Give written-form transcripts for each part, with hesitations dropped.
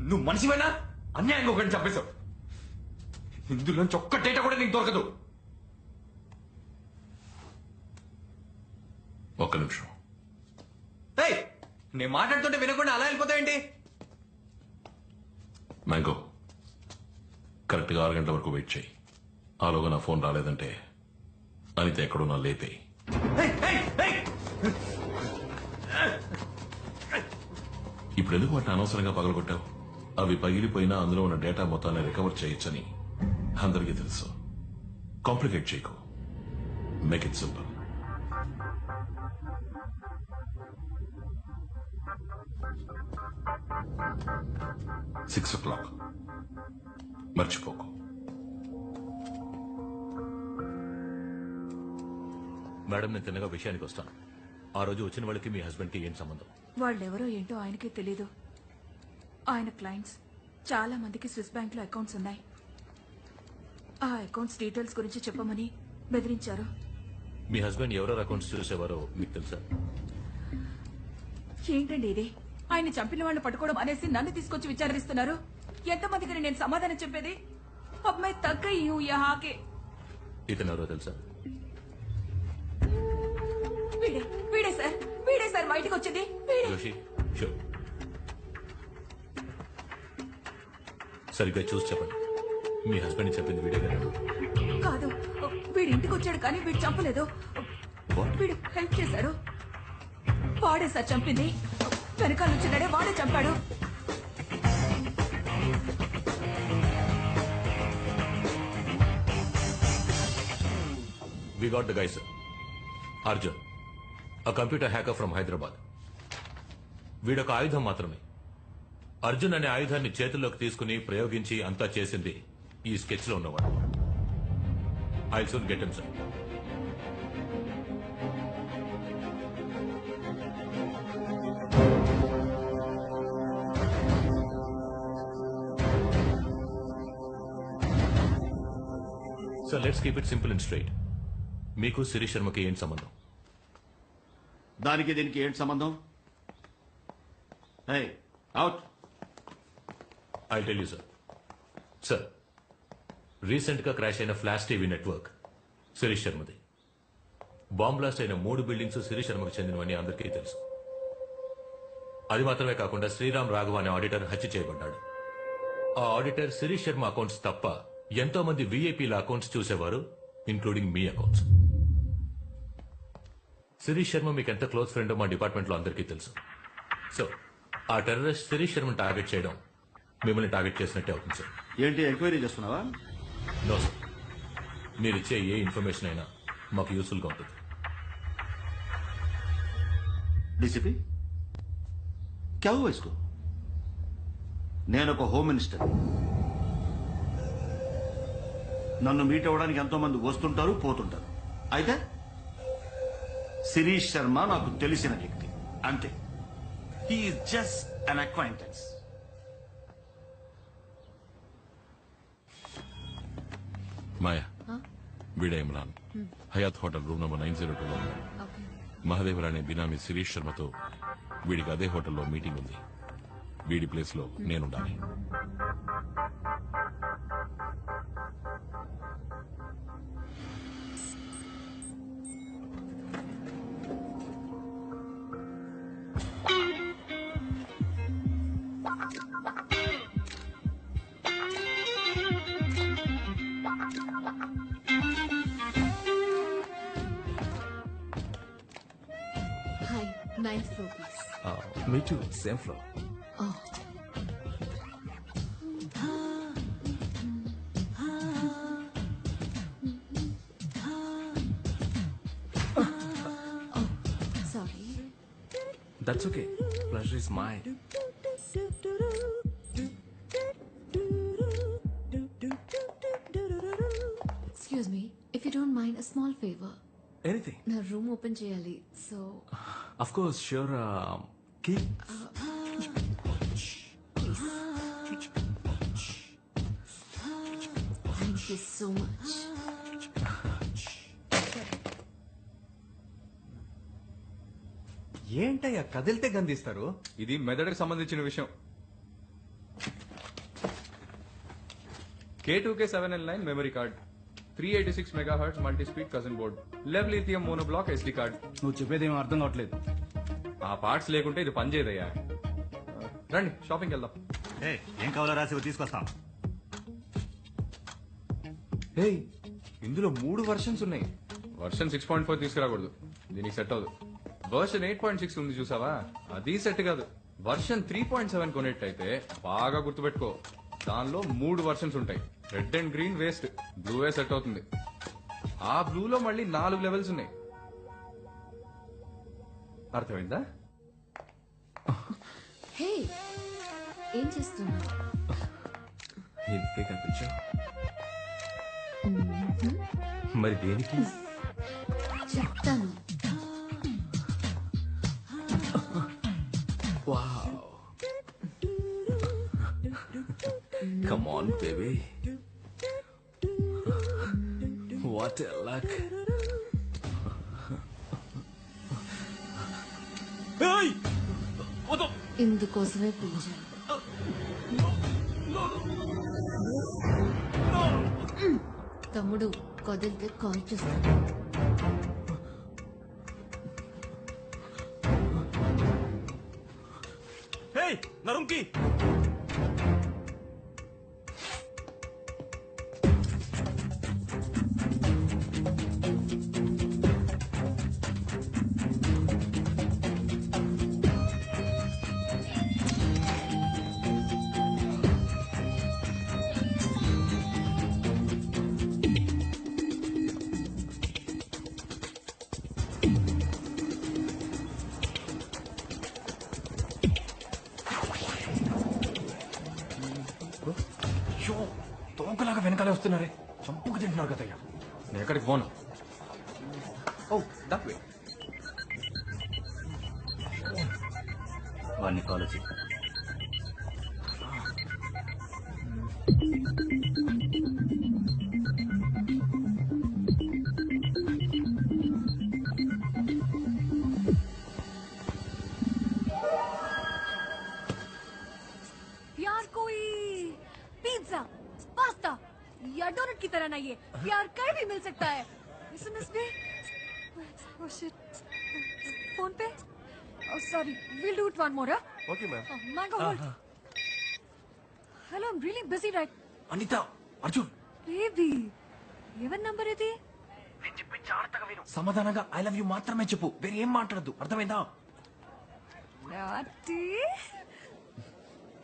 నువ్వు మనిషివేనా? అన్యాయంగా ఒకరిని చంపేశావు. ఇందులోంచి ఒక్క డేటా కూడా నీకు దొరకదు. ఒక్క నిమిషం. ఏయ్, నేను మాట్లాడుతుంటే వినకుండా అలా వెళ్ళిపోతావేంటి? మ్యాంగో, కరెక్ట్గా 6 గంటల వరకు వెయిట్ చేయి. ఆలోగా నా ఫోన్ రాలేదంటే అనిత ఎక్కడో నా లేపేయి. ఇప్పుడు ఎందుకు వాటిని అనవసరంగా పగలగొట్టావు? అవి పగిలిపోయినా అందులో ఉన్న డేటా మొత్తాన్ని రికవర్ చేయొచ్చని అందరికీ తెలుసు. కాంప్లికేట్ చేయకు. Make it simple. Six o'clock. మర్చిపోకు. మేడం, నేను తిన్నగా విషయానికి వస్తాను. ఆ రోజు వచ్చిన వాళ్ళకి మీ హస్బెండ్ కి ఏం సంబంధం? వాళ్ళెవరో ఏంటో ఆయనకే తెలీదు. ఆయన క్లయింట్స్ చాలా మందికి స్విస్ బ్యాంక్ లో అకౌంట్స్ ఉన్నాయి. ఆ అకౌంట్స్ డీటెయిల్స్ గురించి చెప్పమని బెదిరించారు. మీ హస్బెండ్ ఎవరెవరు అకౌంట్స్ చూసేవారో మీకు తెలుసా? ఏంటండి ఇది? ఆయన చంపిన వాళ్ళు పట్టుకోవడం అనేసి నన్ను తీసుకొచ్చి విచారిస్తున్నారు. ఎంతమందికి నేను సమాధానం చెప్పేది? అమ్మాయి తగ్గ యూకే. ఇతను ఎవరో తెలుసా? వీడే సార్ బయటకు వచ్చింది. జోషి, షో సరిగ్గా చూసి చెప్పండి. మీ హస్బెండ్ చెప్పింది వీడే కదా? కాదు, వీడి ఇంటికి వచ్చాడు కానీ వీడు చంపలేదు. వీడు హెల్ప్ చేశాడు. వాడే సార్ చంపింది. వెనకాల వచ్చినాడే వాడే చంపాడు. We got the guy, sir. Arjun, a computer hacker from Hyderabad. వీడొక ఆయుధం మాత్రమే. అర్జున్ అనే ఆయుధాన్ని చేతుల్లోకి తీసుకుని ప్రయోగించి అంతా చేసింది ఈ స్కెచ్ లో ఉన్నవాడు. I soon get him, sir. So let's keep it simple and straight. మీకు శిరీష్ శర్మకి ఏంటి సంబంధం? దానికి దీనికి ఏంటి సంబంధం? Out. I tell you, sir. Sir, recent గా క్రాష్ అయిన ఫ్లాష్ టీవీ నెట్వర్క్ శిరీష్ శర్మది. బాంబ్ బ్లాస్ట్ అయిన 3 బిల్డింగ్స్ శిరీష్ శర్మకు చెందినవని అందరికీ తెలుసు. అది మాత్రమే కాకుండా శ్రీరామ్ రాఘవ అనే ఆడిటర్ హత్య చేయబడ్డాడు. ఆ ఆడిటర్ శిరీష్ శర్మ అకౌంట్స్ తప్ప ఎంతో మంది వీఐపీల అకౌంట్స్ చూసేవారు, ఇంక్లూడింగ్ మీ అకౌంట్స్. శిరీష్ శర్మ మీకు ఎంత క్లోజ్ ఫ్రెండో మా డిపార్ట్మెంట్ లో అందరికీ తెలుసు. సో ఆ టెర్రరిస్ట్ శిరీష్ శర్మను టార్గెట్ చేయడం మిమ్మల్ని టార్గెట్ చేసినట్టే అవుతుంది, సార్. ఏంటి ఎంక్వైరీ చేస్తున్నావా? No sir. మీరిచ్చే ఏ ఇన్ఫర్మేషన్ అయినా మాకు యూస్ఫుల్ గా ఉంటుంది. డీసీపీ క్యా హువా ఇస్కో? నేను ఒక హోమ్ మినిస్టర్. నన్ను మీట్ అవ్వడానికి ఎంతో మంది వస్తుంటారు, పోతుంటారు. అయితే శిరీష్ శర్మ నాకు తెలిసిన వ్యక్తి, అంతే. He's just an acquaintance. Maya, వీడే Imran. Hyatt hotel room number 902లో ఉన్నాడు. మహదేవర్ అనే బినామీ శిరీష్ శర్మతో వీడికి అదే హోటల్లో మీటింగ్ ఉంది. వీడి ప్లేస్ లో నేనుండాలి. Hi, 9th floor, please. Me too, same floor. Oh. Oh, sorry. That's okay. Pleasure is mine. Excuse me, if you don't mind, a small favor. Anything. Na room open cheyali, so Of course, sure. Key. please. Thank you so much. ఏంటయ్యా కదిలితే గందిస్తారు? ఇది మెదడుకు సంబంధించిన విషయం. K2K7L9 memory card, 386 megahertz multi-speed cousin board, lev lithium monoblock SD card. నువ్వు చెప్పేది ఏమీ అర్థం కావట్లేదు. ఆ పార్ట్స్ లేకుంటే ఇది పనిచేయదయ్యా. రండి షాపింగ్కి వెళ్దాం. ఏం కావాలో రాసి తీసుకొస్తాం. హే ఇందులో 3 వర్షన్స్ ఉన్నాయి. వర్షన్ 6.4 తీసుకురాకూడదు, దీనికి సెట్ అవ్వదు. వర్షన్ 8.6 ఉంది చూసావా, అది సెట్ కాదు. వర్షన్ 3.7 కొనేట్టయితే బాగా గుర్తుపెట్టుకో, దానిలో 3 వర్షన్స్ ఉంటాయి. రెడ్ అండ్ గ్రీన్ వేస్ట్, బ్లూవే సెట్ అవుతుంది. ఆ బ్లూలో మళ్ళీ 4 లెవెల్స్ ఉన్నాయి. అర్థమైందా? హే ఏం చేస్తున్నావు? ఇంతే కనిపించా. మరి దేనికి? చెప్తాను. Come on, baby. What a luck. Hey! ఇందుకోసమే పిలిచాను. తమ్ముడు కదిలితే కాల్ చేస్తాను. హే నరుంకి తోకలాగా వెనకాలే వస్తున్నారే, చంపుకు తింటున్నారు కదయ్యా. నేను ఎక్కడికి పోను. ఓ దట్ వే. వాడిని ఫాలో చేయి. प्यार कोई पिज्जा पास्ता या डोनट की तरह नहीं है, प्यार कहीं भी मिल सकता है. एसएमएस पे, oh shit, फोन पे, oh sorry, we'll do it one more. Okay ma'am. Mango hold. Hello, I'm really busy right. Anitha, Arjun, Baby, ఎవరి నంబర్ ఇది? నేను చెప్పి జాగ్రత్తగా విను. సమాధానంగా ఐ లవ్ యూ మాత్రమే చెప్పు, వేరే ఏం మాట్లాడద్దు. అర్థమైందా? నాటి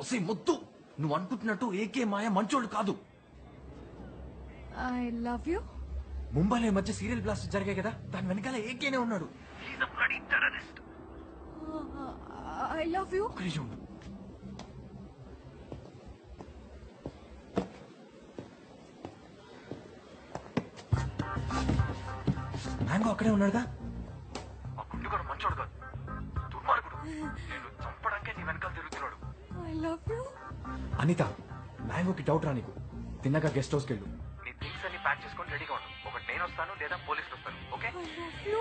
ఒసే ముద్దు, నువ్వు అనుకుంటున్నట్టు ఏకే మాయ మంచోడు కాదు. I love you. ముంబైలో ఈ మధ్య సీరియల్ బ్లాస్ట్ జరిగాయి కదా, దాని వెనకాల ఏకేనే ఉన్నాడు. I love you. ఒక నిమిషం ఉండు. మ్యాంగో అక్కడే ఉన్నాడుగా. ఆ గుండుగాడు మంచోడు కాదు, దుర్మార్గుడు. నేను చంపడానికే నీ వెనకాల తిరుగుతున్నాడు. I love you. అనిత, మ్యాంగోకి డౌట్ రా నీకు. తిన్నగా గెస్ట్ హౌస్కి వెళ్ళు. నీ థింగ్స్ అన్ని ప్యాక్ చేసుకొని రెడీగా ఉండు. ఒకటి నేను వస్తాను, లేదా పోలీసులు వస్తాను. Okay? I love you.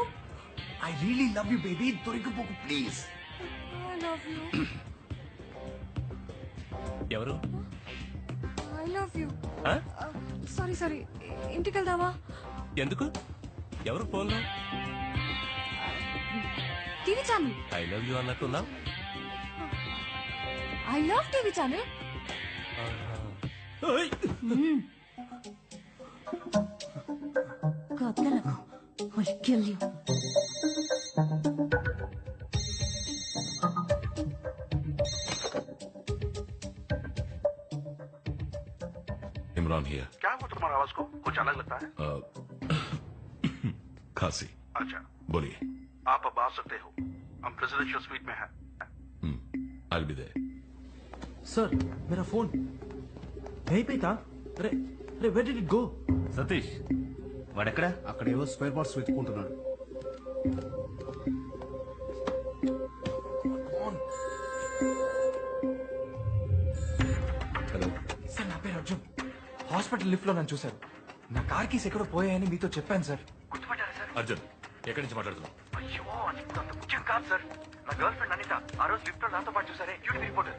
I really love you baby. దొరికిపోకు ప్లీజ్. I love you. ఎవరు? I love you. Sorry sorry, ఇంటికి వెళ్దామా? ఎందుకు? ఎవరు ఫోన్లో? TV channel. I love you అన్నట్టున్నావు. I love TV channel. కదలకు. I'll kill you. Imran here. क्या हुआ तुम्हारा आवाज को कुछ अलग लगता है? खांसी. अच्छा, बोलिए. आप अब आ सकते हो. हम प्रेसिडेंशियल स्वीट में हैं. I'll be there. సార్ మేరా ఫోన్ యహీ పే థా. అరే అరే, where did it go? Satish వాడెక్కడ? అక్కడ ఏవో స్పేర్ పార్ట్స్ వెతుక్కుంటున్నాడు. హలో సార్, నా పేరు అర్జున్. హాస్పిటల్ లిఫ్ట్ లో నన్ను చూశారు. నా కార్ కీస్ ఎక్కడో పోయాయని మీతో చెప్పాను సార్. అర్జున్, ఎక్కడి నుంచి మాట్లాడుతున్నావు? అయ్యో, అంత ముఖ్యం కాదు సార్, నా గర్ల్ ఫ్రెండ్ అనిత ఆ రోజు లిఫ్ట్ లో నాతో పాటు చూసారే డ్యూటీ రిపోర్టర్.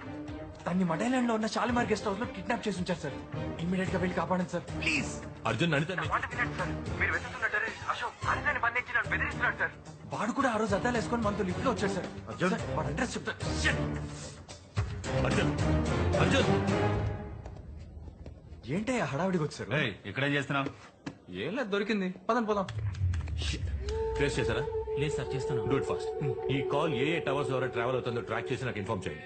దాన్ని మడైలాండ్ లో ఉన్న షాలిమార్ గెస్ట్ హౌస్ లో కిడ్నాప్ చేసి ఉంచారు సార్. ఇమ్మీడియట్ గా వెళ్ళి కాపాడండి సార్ ప్లీజ్. అర్జున్ అనిత మాట వినండి సార్, మీరు వెతుకుతున్న టెర్రరిస్ట్ అశోక్ అనితని బంధించి నన్ను బెదిరిస్తున్నాడు సార్. వాడు కూడా ఆ రోజు అద్దాలు వేసుకొని మనతో లిఫ్ట్ లో వచ్చాడు సార్. సార్, వాడు అడ్రస్ చెప్తా. అర్జున్ అర్జున్ ఏంటయ్యా హడావిడికి వచ్చారు? ఇక్కడేం చేస్తున్నావు? ఏం లేదు, దొరికింది. పదం పోదాం. ట్రేస్ చేశారా? లేదు సార్, చేస్తున్నాను. Do it fast. ఈ కాల్ ఏ టవర్స్ ద్వారా ట్రావెల్ అవుతుందో ట్రాక్ చేసి నాకు ఇన్ఫార్మ్ చేయండి.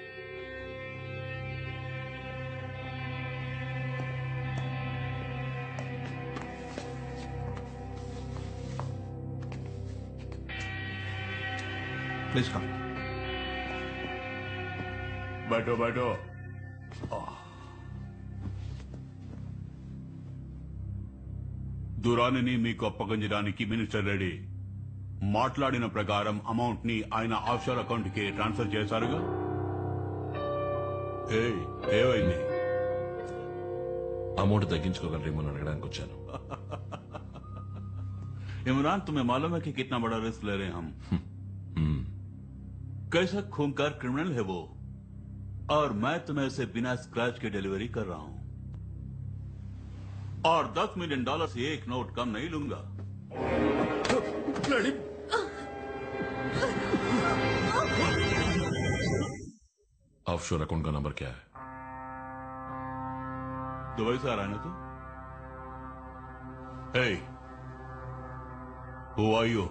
Please come. बैठो. దురానిని మీకు అప్పగించడానికి మినిస్టర్ రెడీ. మాట్లాడిన ప్రకారం అమౌంట్ ని ఆయన ఆఫ్షోర్ అకౌంట్ కి ట్రాన్స్ఫర్ చేశారుగా. ఏమైంది? అమౌంట్ తగ్గించుకోగలరేమో అని అడగడానికి వచ్చాను. इमरान, तुम्हें मालूम है कि कितना बड़ा रिस्क ले रहे हैं हम? कैसा खूंखार क्रिमिनल है वो, और मैं तुम्हें इसे बिना स्क्रैच के डिलीवरी कर रहा हूं, और $10 मिलियन से एक नोट कम नहीं लूंगा. ऑफशोर अकाउंट का नंबर क्या है? दुबई से आ रहा है ना तू? Hey, who are you?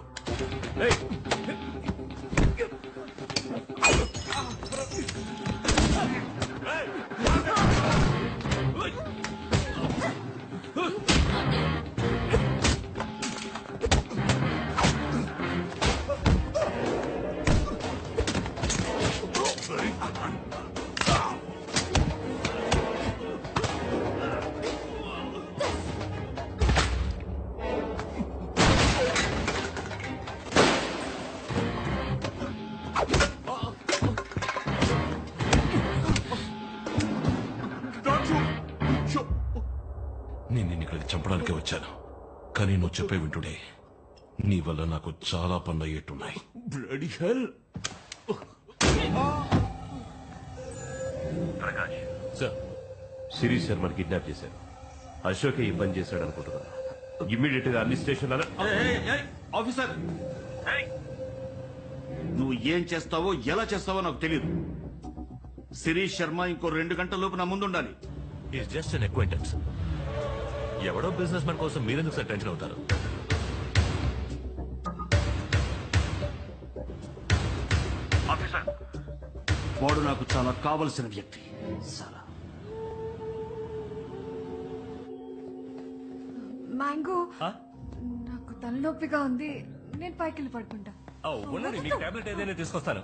నేను నిన్ను ఇక్కడికి చంపడానికే వచ్చాను, కానీ నువ్వు చెప్పే వింటుడే నీ వల్ల నాకు చాలా పనులు అయ్యేట్టున్నాయి. Bloody hell! Prakash sir, Shirish శర్మని కిడ్నాప్ చేశారు. అశోకే ఈ పని చేశాడు అనుకుంటున్నాను. ఇమ్మీడియట్ గా అన్ని స్టేషన్లలో ఆఫీసర్, నువ్వు ఏం చేస్తావో ఎలా చేస్తావో నాకు తెలియదు. శిరీష్ శర్మ ఇంకో 2 గంటల లోపు నా ముందుండాలి. Is just an acquaintance. ఎవడో బిజినెస్ మ్యాన్ కోసం మీరెందుకు సార్ టెన్షన్ అవుతారు? ఆఫీసర్, వాడు నాకు చాలా కావలసిన వ్యక్తి. సాలా మ్యాంగో, నాకు తలనొప్పిగా ఉంది, నేను పైకి వెళ్ళి పడుకుంటా. ఉండండి, మీకు టాబ్లెట్ ఏదైనా తీసుకొస్తాను.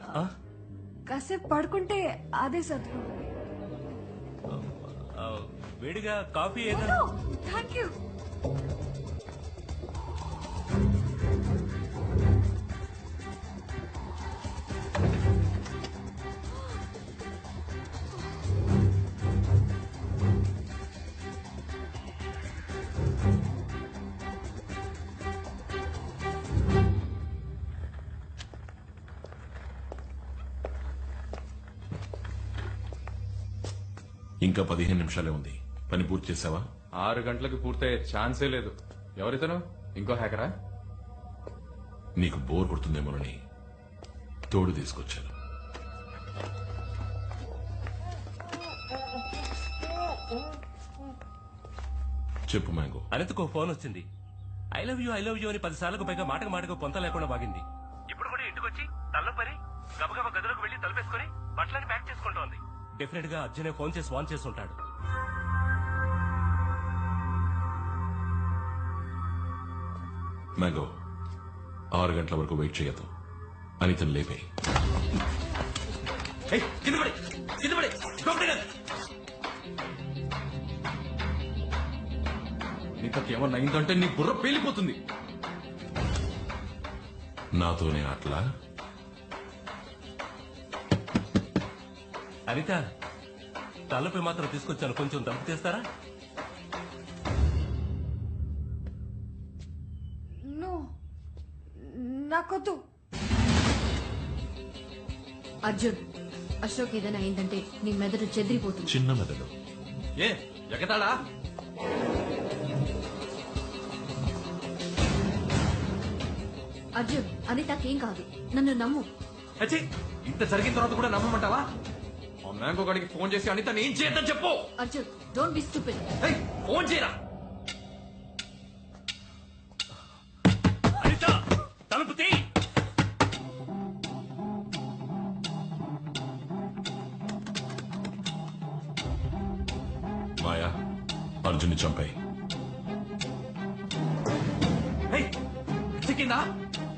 కాసేపు పడుకుంటే అదే సర్దుకుంటుంది. వేడిగా కాఫీ ఏదైనా? Thank you. ఇంకా 15 నిమిషాలే ఉంది. పని పూర్తి చేసావా? 6 గంటలకు పూర్తయ్యే ఛాన్సే లేదు. ఎవరితను? ఇంకో హ్యాకరా? నీకు బోర్ కొడుతుందేమోనని తోడు తీసుకొచ్చాను. చెప్పు మ్యాంగో. అనితకు ఫోన్ వచ్చింది. ఐ లవ్ యూ అని 10 సార్లకు పైగా మాటకు పొంత లేకుండా బాగింది. ఇప్పుడు కూడా ఇంటికి వచ్చి తల్లో పని గబగబా గదిలోకి వెళ్లి తలుపేసుకుని బట్టలని ప్యాక్ చేసుకుంటోంది. డెఫినెట్ గా అర్జునే ఫోన్ చేసి వాన్ చేసి ఉంటాడు. మ్యాంగో, 6 గంటల వరకు వెయిట్ చేయొద్దు. అనితను లేపే. నీకేమన్నా అయిందంటే నీ బుర్ర పేలిపోతుంది. నాతోనే అట్లా? అనిత, తలపై మాత్రం తీసుకొచ్చాను, కొంచెం తలుపు తీస్తారా? నో, నాకొద్దు. అర్జున్, అశోక్ ఏదైనా అయిందంటే నీ మెదడు చెదిరిపోతుంది. చిన్న మెదడు. ఏ ఎగతాడా? అర్జున్, అనితకేం కాదు, నన్ను నమ్ము. అచ్చి, ఇంత జరిగిన తర్వాత కూడా నమ్మమంటావా? ఆ మ్యాంగో గడికి ఫోన్ చేసి అనిత ఏం చేద్దాం చెప్పు. Arjun, don't be stupid. Phone చేయరా. అనిత, తలుపు తీ. మాయా, అర్జున్ని చంపాయి. చిక్కిందా?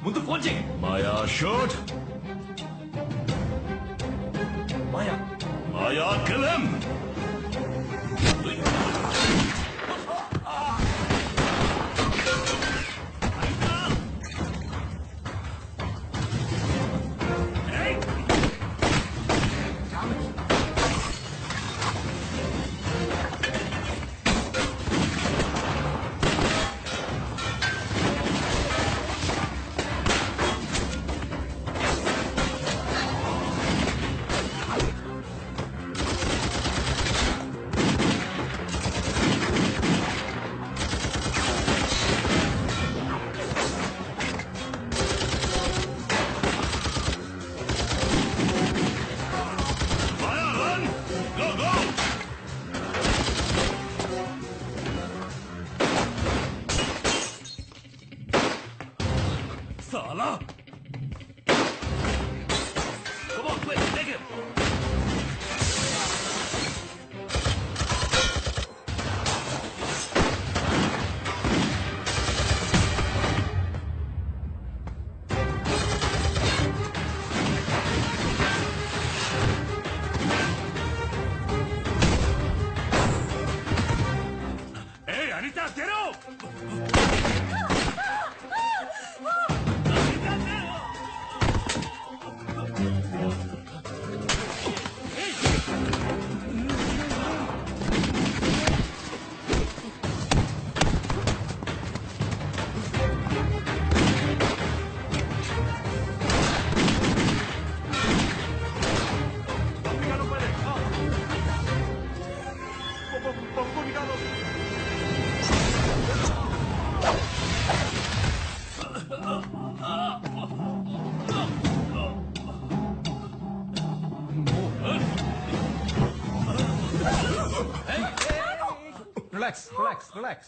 ముందు ఫోన్ చేయి. మాయా షూట్. మాయా, మాయా కిల్ హిమ్. साला! Come on, quick, take him! Hey, Anita, get up! Relax, relax, relax.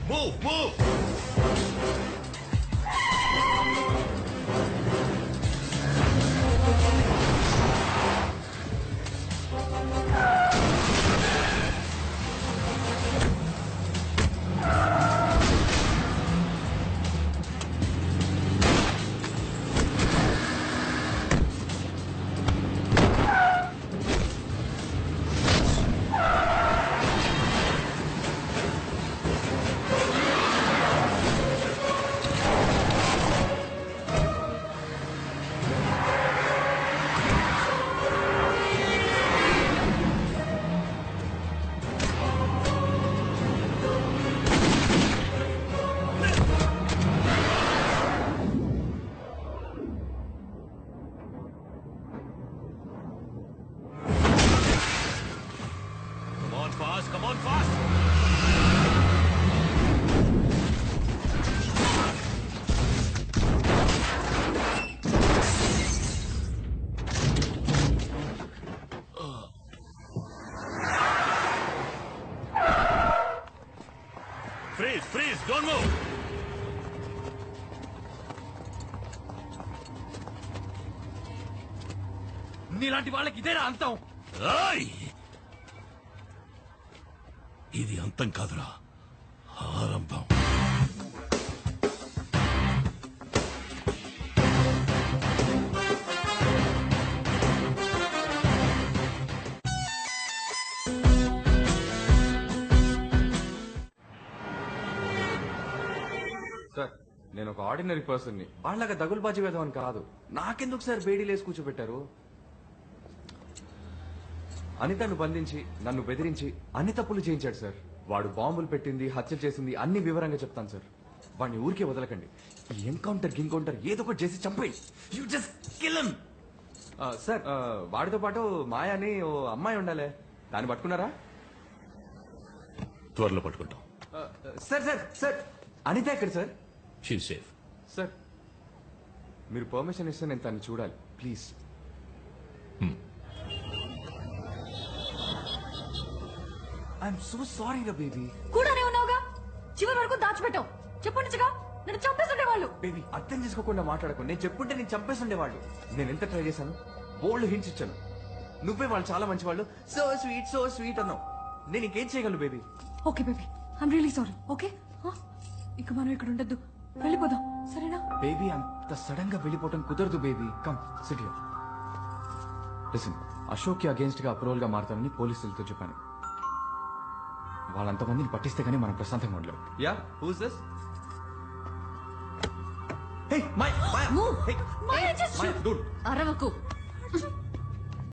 Move, move! Come on, fast! Freeze, freeze, don't move! నీలాంటి వాళ్ళకి ఇదేనా అంతం? ఏయ్! ఇది అంతం కాదురా, ఆరంభం. సార్ నేను ఒక ఆర్డినరీ పర్సన్ ని వాళ్ళగా దగులుబాజీ వేద్దాం అని కాదు. నాకెందుకు సార్ బేడీలేసి కూర్చోబెట్టారు? అనితను బంధించి నన్ను బెదిరించి అన్ని తప్పులు చేయించాడు సార్. వాడు బాంబులు పెట్టింది, హత్య చేసింది అన్ని వివరంగా చెప్తాను సార్. వాడిని ఊరికే వదలకండి. ఈ ఎన్కౌంటర్ ఏదో ఒకటి చేసి చంపేయి. You just kill him. Sir వాడితో పాటు మాయా అని ఓ అమ్మాయి ఉండాలి, దాన్ని పట్టుకున్నారా? త్వరలో పట్టుకుంటాం. సార్ సార్ సార్ అనిత ఎక్కడ సార్? She safe. సార్ మీరు పర్మిషన్ ఇస్తే నేను తను చూడాలి ప్లీజ్. ఐఎమ్ సో సారీ రా బేబీ. కూడానే ఉన్నావుగా, చివరి వరకు దాచిపెట్టావు. చెప్పుండగా నన్ను చంపేస్తుండేవాళ్ళు. బేబీ అర్థం చేసుకోకుండా మాట్లాడకు. నేను చెప్పుంటే నేను చంపేస్తుండేవాళ్ళు. నేను ఎంత ట్రై చేశాను, బోల్డ్ హింట్స్ ఇచ్చాను. నువ్వే వాళ్ళు చాలా మంచి వాళ్ళు, సో స్వీట్ అన్నావు. నేను ఇంకేం చేయగలను baby? Okay baby, I'm really sorry. Okay ఇక మనం ఇక్కడ ఉండద్దు, వెళ్ళిపోదాం సరేనా? బేబీ అంత సడన్ గా వెళ్ళిపోవటం కుదరదు baby. Come SIT here. Listen, Ashok కి అగేన్స్ట్ గా అప్రూవల్ గా మారుతానని పోలీసులతో చెప్పాను. వాళ్ళంతమందిని పట్టిస్తే గానీ మనం ప్రశాంతంగా ఉండలేం. Yeah who's this? Hey my Move. Hey Maya, just my shoot. Dude. అరవకు.